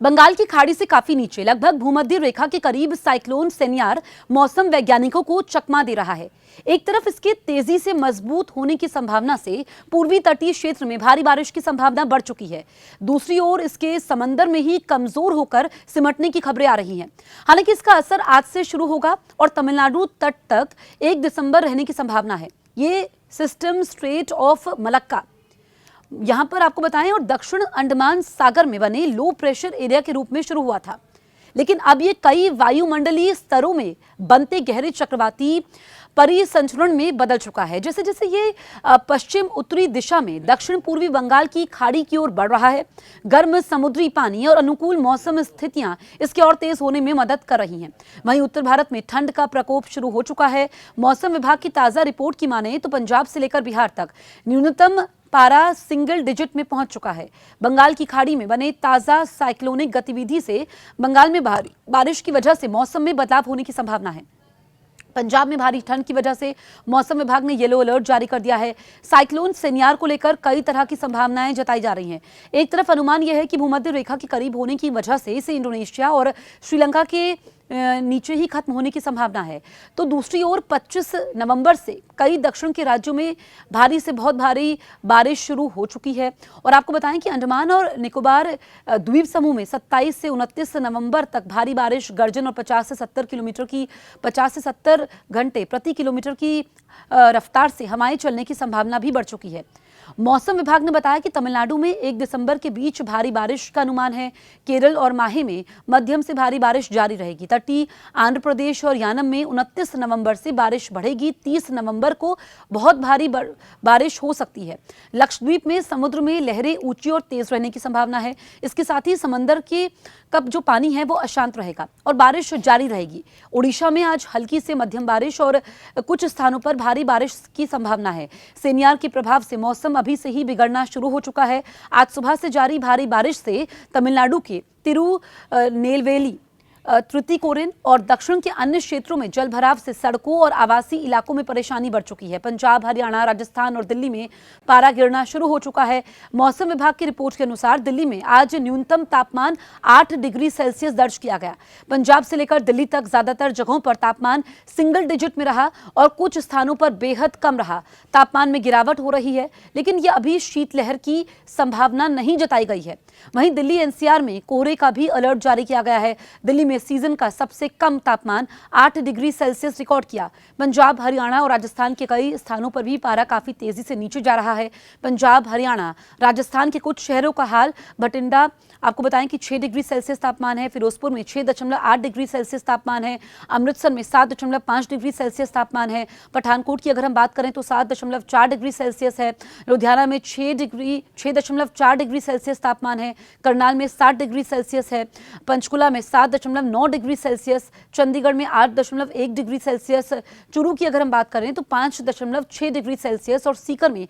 बंगाल की खाड़ी से काफी नीचे लगभग भूमध्य रेखा के करीब साइक्लोन सेनियार मौसम वैज्ञानिकों को चकमा दे रहा है। एक तरफ इसके तेजी से मजबूत होने की संभावना से पूर्वी तटीय क्षेत्र में भारी बारिश की संभावना बढ़ चुकी है। दूसरी ओर इसके समंदर में ही कमजोर होकर सिमटने की खबरें आ रही हैं। हालांकि इसका असर आज से शुरू होगा और तमिलनाडु तट तक 1 दिसंबर रहने की संभावना है। ये सिस्टम स्ट्रेट ऑफ मलक्का यहां पर आपको बताएं और दक्षिण अंडमान सागर में बने लो प्रेशर एरिया के रूप में शुरू हुआ था, लेकिन अब ये कई वायुमंडलीय स्तरों में बनते गहरे चक्रवाती परिसंचरण में बदल चुका है। जैसे जैसे ये पश्चिम उत्तरी दिशा में दक्षिण पूर्वी बंगाल की खाड़ी की ओर बढ़ रहा है, गर्म समुद्री पानी और अनुकूल मौसम स्थितियां इसके और तेज होने में मदद कर रही हैं। वहीं उत्तर भारत में ठंड का प्रकोप शुरू हो चुका है। मौसम विभाग की ताजा रिपोर्ट की माने तो पंजाब से लेकर बिहार तक न्यूनतम पारा सिंगल डिजिट में पहुंच चुका है। बंगाल की खाड़ी में बने ताजा साइक्लोनिक गतिविधि से बंगाल में भारी बारिश की वजह से मौसम में बदलाव होने की संभावना है। पंजाब में भारी ठंड की वजह से मौसम विभाग ने येलो अलर्ट जारी कर दिया है। साइक्लोन सेनियार को लेकर कई तरह की संभावनाएं जताई जा रही हैं। एक तरफ अनुमान यह है कि भूमध्य रेखा के करीब होने की वजह से इसे इंडोनेशिया और श्रीलंका के नीचे ही खत्म होने की संभावना है, तो दूसरी ओर 25 नवंबर से कई दक्षिण के राज्यों में भारी से बहुत भारी बारिश शुरू हो चुकी है। और आपको बताएं कि अंडमान और निकोबार द्वीप समूह में 27 से 29 नवंबर तक भारी बारिश, गर्जन और 50 से 70 घंटे प्रति किलोमीटर की रफ्तार से हवाएं चलने की संभावना भी बढ़ चुकी है। मौसम विभाग ने बताया कि तमिलनाडु में 1 दिसंबर के बीच भारी बारिश का अनुमान है। केरल और माहे में मध्यम से भारी बारिश जारी रहेगी। तटीय आंध्र प्रदेश और यानम में 29 नवंबर से बारिश बढ़ेगी। 30 नवंबर को बहुत भारी बारिश हो सकती है। लक्षद्वीप में समुद्र में लहरें ऊंची और तेज रहने की संभावना है। इसके साथ ही समंदर के कब जो पानी है वो अशांत रहेगा और बारिश जारी रहेगी। उड़ीसा में आज हल्की से मध्यम बारिश और कुछ स्थानों पर भारी बारिश की संभावना है। सेनियार के प्रभाव से मौसम अभी से ही बिगड़ना शुरू हो चुका है। आज सुबह से जारी भारी बारिश से तमिलनाडु के तिरुनेलवेली, तुतीकोरिन और दक्षिण के अन्य क्षेत्रों में जलभराव से सड़कों और आवासीय इलाकों में परेशानी बढ़ चुकी है। पंजाब, हरियाणा, राजस्थान और दिल्ली में पारा गिरना शुरू हो चुका है। मौसम विभाग की रिपोर्ट के अनुसार दिल्ली में आज न्यूनतम तापमान 8 डिग्री सेल्सियस दर्ज किया गया। पंजाब से लेकर दिल्ली तक ज्यादातर जगहों पर तापमान सिंगल डिजिट में रहा और कुछ स्थानों पर बेहद कम रहा। तापमान में गिरावट हो रही है, लेकिन यह अभी शीतलहर की संभावना नहीं जताई गई है। वहीं दिल्ली एनसीआर में कोहरे का भी अलर्ट जारी किया गया है। दिल्ली में सीजन का सबसे कम तापमान 8 डिग्री सेल्सियस रिकॉर्ड किया। पंजाब, हरियाणा और राजस्थान के कई स्थानों पर भी पारा काफी तेजी से नीचे जा रहा है। पंजाब, हरियाणा, राजस्थान के कुछ शहरों का हाल, भटिंडा आपको बताएं कि 6 डिग्री सेल्सियस तापमान है। फिरोजपुर में 6.8 डिग्री सेल्सियस तापमान है। अमृतसर में 7.5 डिग्री सेल्सियस तापमान है। पठानकोट की अगर हम बात करें तो 7.4 डिग्री सेल्सियस है। लुधियाना में 6.4 डिग्री सेल्सियस तापमान है। करनाल में 7 डिग्री सेल्सियस है। पंचकुला में 7.9 डिग्री सेल्सियस, चंडीगढ़ में 8.1 डिग्री सेल्सियस, चूरू की अगर हम बात करें तो 5.6 डिग्री सेल्सियस और सीकर में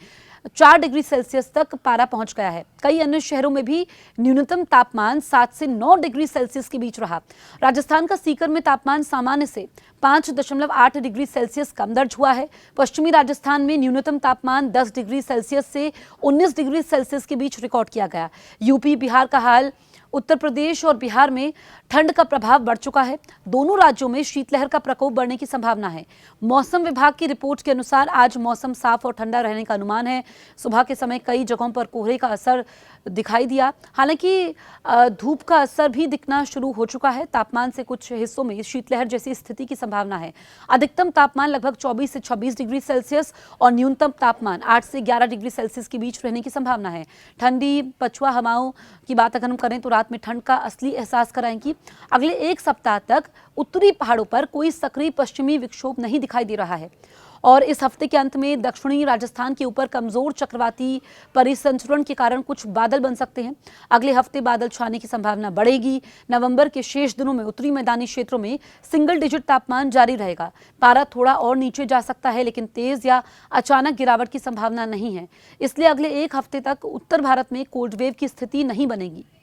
4 डिग्री सेल्सियस तक पारा पहुंच गया है। कई अन्य शहरों में भी न्यूनतम तापमान 7 से 9 डिग्री सेल्सियस के बीच रहा। राजस्थान का सीकर में तापमान सामान्य से 5.8 डिग्री सेल्सियस कम दर्ज हुआ है। पश्चिमी राजस्थान में न्यूनतम तापमान 10 डिग्री सेल्सियस से 19 डिग्री सेल्सियस के बीच रिकॉर्ड किया गया। यूपी, बिहार का हाल, उत्तर प्रदेश और बिहार में ठंड का प्रभाव बढ़ चुका है। दोनों राज्यों में शीतलहर का प्रकोप बढ़ने की संभावना है। मौसम विभाग की रिपोर्ट के अनुसार आज मौसम साफ और ठंडा रहने का अनुमान है। सुबह के समय कई जगहों पर कोहरे का असर दिखाई दिया, हालांकि धूप का असर भी दिखना शुरू हो चुका है। तापमान से कुछ हिस्सों में शीतलहर जैसी स्थिति की संभावना है। अधिकतम तापमान लगभग 24 से 26 डिग्री सेल्सियस और न्यूनतम तापमान 8 से 11 डिग्री सेल्सियस के बीच रहने की संभावना है। ठंडी पछुआ हवाओं की बात अगर हम करें तो रात में ठंड का असली एहसास कराएंगी। अगले 1 सप्ताह तक उत्तरी पहाड़ों पर कोई सक्रिय पश्चिमी विक्षोभ नहीं दिखाई दे रहा है और इस हफ्ते के अंत में दक्षिणी राजस्थान के ऊपर कमजोर चक्रवाती परिसंचरण के कारण कुछ बादल बन सकते हैं। अगले हफ्ते बादल छाने की संभावना बढ़ेगी। नवंबर के शेष दिनों में उत्तरी मैदानी क्षेत्रों में सिंगल डिजिट तापमान जारी रहेगा। पारा थोड़ा और नीचे जा सकता है, लेकिन तेज या अचानक गिरावट की संभावना नहीं है। इसलिए अगले 1 हफ्ते तक उत्तर भारत में कोल्ड वेव की स्थिति नहीं बनेगी।